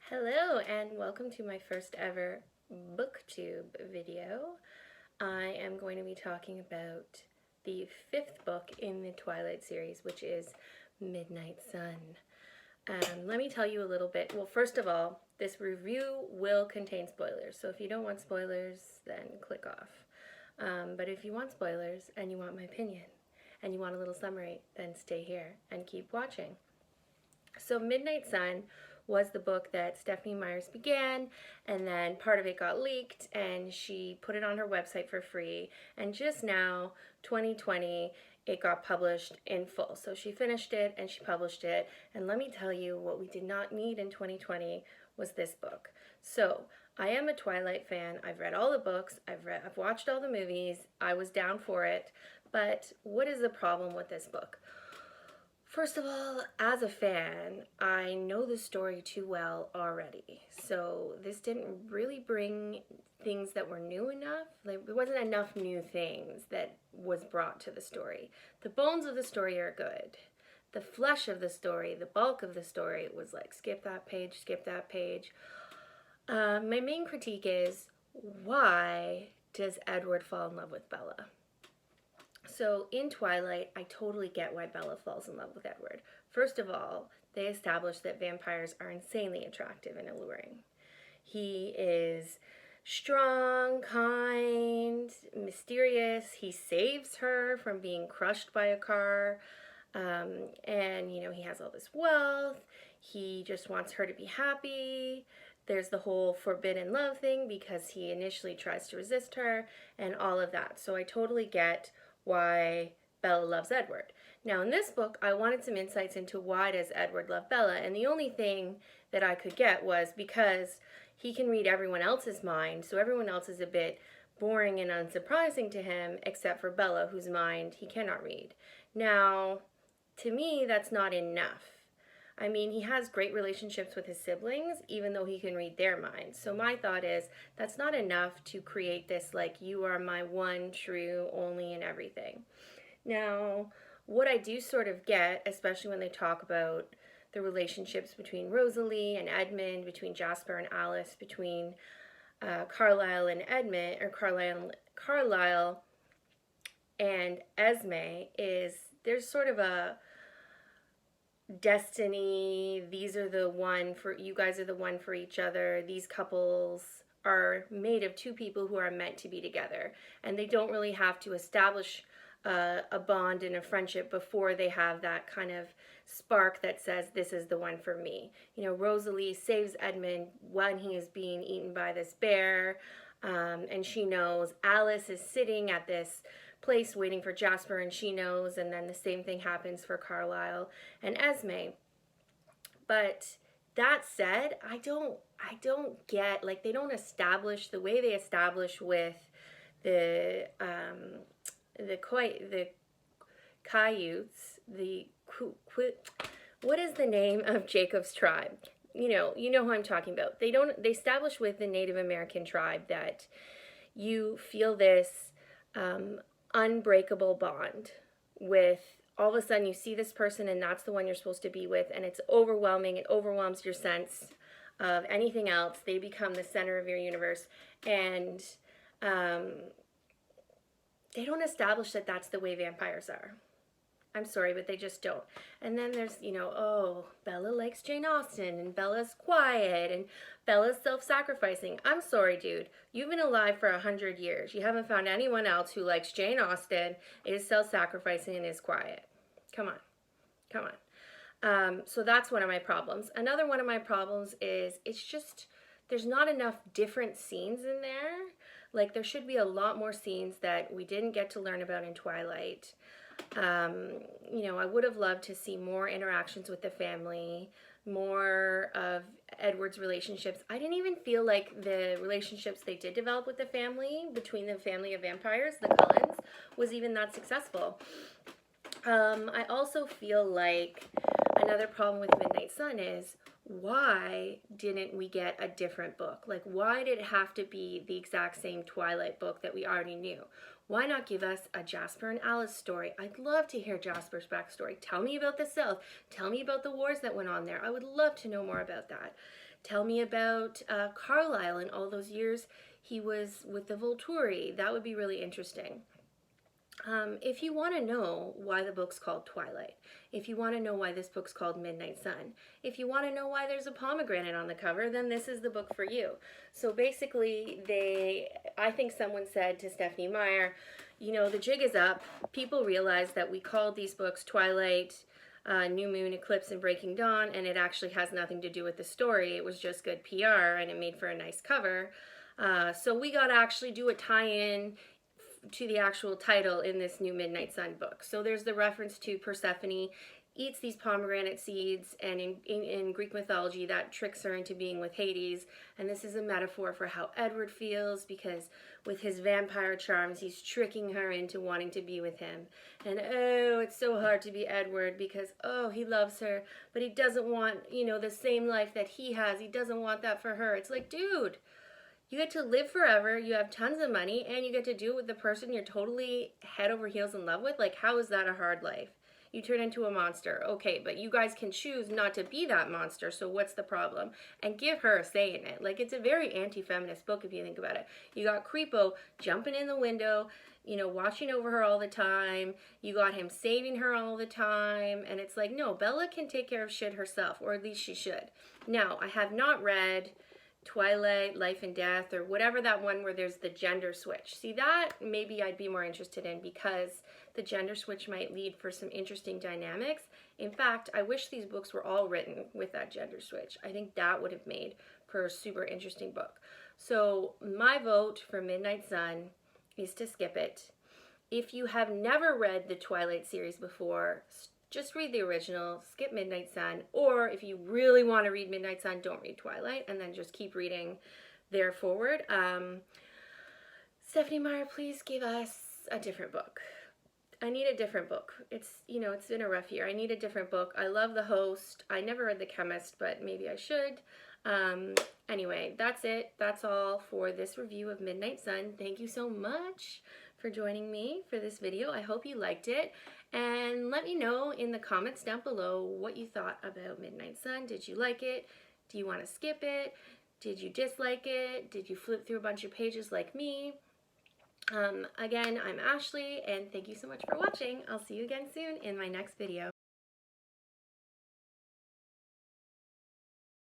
Hello and welcome to my first ever booktube video. I am going to be talking about the fifth book in the Twilight series, which is Midnight Sun. Let me tell you a little bit. Well, first of all, this review will contain spoilers, so if you don't want spoilers, then click off. But if you want spoilers and you want my opinion and you want a little summary, then stay here and keep watching. So Midnight Sun was the book that Stephanie Myers began, and then part of it got leaked and she put it on her website for free, and just now, 2020, it got published in full. So she finished it and she published it, and let me tell you, what we did not need in 2020 was this book. So I am a Twilight fan. I've read all the books, I've watched all the movies, I was down for it, but what is the problem with this book? First of all, as a fan, I know the story too well already. So this didn't really bring things that were new enough. Like, there wasn't enough new things that was brought to the story. The bones of the story are good. The flesh of the story, the bulk of the story, was like, skip that page, skip that page. My main critique is, why does Edward fall in love with Bella? So in Twilight, I totally get why Bella falls in love with Edward. First of all, they establish that vampires are insanely attractive and alluring. He is strong, kind, mysterious. He saves her from being crushed by a car. And, he has all this wealth. He just wants her to be happy. There's the whole forbidden love thing because he initially tries to resist her and all of that. So I totally get why Bella loves Edward. Now in this book, I wanted some insights into why does Edward love Bella, and the only thing that I could get was because he can read everyone else's mind, so everyone else is a bit boring and unsurprising to him, except for Bella, whose mind he cannot read. Now, to me, that's not enough. I mean, he has great relationships with his siblings, even though he can read their minds. So my thought is, that's not enough to create this, like, you are my one, true, only, and everything. Now, what I do sort of get, especially when they talk about the relationships between Rosalie and Edmund, between Jasper and Alice, between Carlisle and Edmund, or Carlisle and Esme, is there's sort of a destiny. These are the one for you guys, are the one for each other. These couples are made of two people who are meant to be together, and they don't really have to establish a bond and a friendship before they have that kind of spark that says, this is the one for me. Rosalie saves Edmund when he is being eaten by this bear, and she knows. Alice is sitting at this place waiting for Jasper, and she knows, and then the same thing happens for Carlisle and Esme. But that said, I don't get, like, they don't establish the way they establish with the Caiutes, what is the name of Jacob's tribe? You know who I'm talking about. They establish with the Native American tribe that you feel this unbreakable bond with, all of a sudden you see this person and that's the one you're supposed to be with, and it's overwhelming. It overwhelms your sense of anything else. They become the center of your universe, and they don't establish that that's the way vampires are. I'm sorry, but they just don't. And then there's, Bella likes Jane Austen, and Bella's quiet, and Bella's self-sacrificing. I'm sorry, dude. You've been alive for 100 years. You haven't found anyone else who likes Jane Austen, is self-sacrificing, and is quiet. Come on. So that's one of my problems. Another one of my problems is it's just, there's not enough different scenes in there. Like, there should be a lot more scenes that we didn't get to learn about in Twilight. I would have loved to see more interactions with the family, more of Edward's relationships. I didn't even feel like the relationships they did develop with the family, between the family of vampires, the Cullens, was even that successful. I also feel like another problem with Midnight Sun is, why didn't we get a different book? Like, why did it have to be the exact same Twilight book that we already knew? Why not give us a Jasper and Alice story? I'd love to hear Jasper's backstory. Tell me about the South. Tell me about the wars that went on there. I would love to know more about that. Tell me about Carlisle and all those years he was with the Volturi. That would be really interesting. If you want to know why the book's called Twilight, if you want to know why this book's called Midnight Sun, if you want to know why there's a pomegranate on the cover, then this is the book for you. So basically, I think someone said to Stephanie Meyer, you know, the jig is up. People realize that we called these books Twilight, New Moon, Eclipse, and Breaking Dawn, and it actually has nothing to do with the story. It was just good PR, and it made for a nice cover. So we got to actually do a tie-in to the actual title in this new Midnight Sun book. So there's the reference to Persephone eats these pomegranate seeds, and in Greek mythology that tricks her into being with Hades, and this is a metaphor for how Edward feels, because with his vampire charms he's tricking her into wanting to be with him. And oh, it's so hard to be Edward, because oh, he loves her, but he doesn't want, you know, the same life that he has. He doesn't want that for her. It's like, dude, you get to live forever, you have tons of money, and you get to do it with the person you're totally head over heels in love with. Like, how is that a hard life? You turn into a monster. Okay, but you guys can choose not to be that monster, so what's the problem? And give her a say in it. Like, it's a very anti-feminist book if you think about it. You got Creepo jumping in the window, you know, watching over her all the time. You got him saving her all the time. And it's like, no, Bella can take care of shit herself, or at least she should. Now, I have not read Twilight, Life and Death, or whatever that one where there's the gender switch. See, that maybe I'd be more interested in, because the gender switch might lead for some interesting dynamics. In fact, I wish these books were all written with that gender switch. I think that would have made for a super interesting book. So my vote for Midnight Sun is to skip it. If you have never read the Twilight series before, just read the original, skip Midnight Sun, or if you really want to read Midnight Sun, don't read Twilight, and then just keep reading there forward. Stephanie Meyer, please give us a different book. I need a different book. It's, you know, it's been a rough year. I need a different book. I love The Host. I never read The Chemist, but maybe I should. Anyway, that's it. That's all for this review of Midnight Sun. Thank you so much for joining me for this video. I hope you liked it. And let me know in the comments down below what you thought about Midnight Sun. Did you like it? Do you want to skip it? Did you dislike it? Did you flip through a bunch of pages like me? Again, I'm Ashley, and thank you so much for watching. I'll see you again soon in my next video.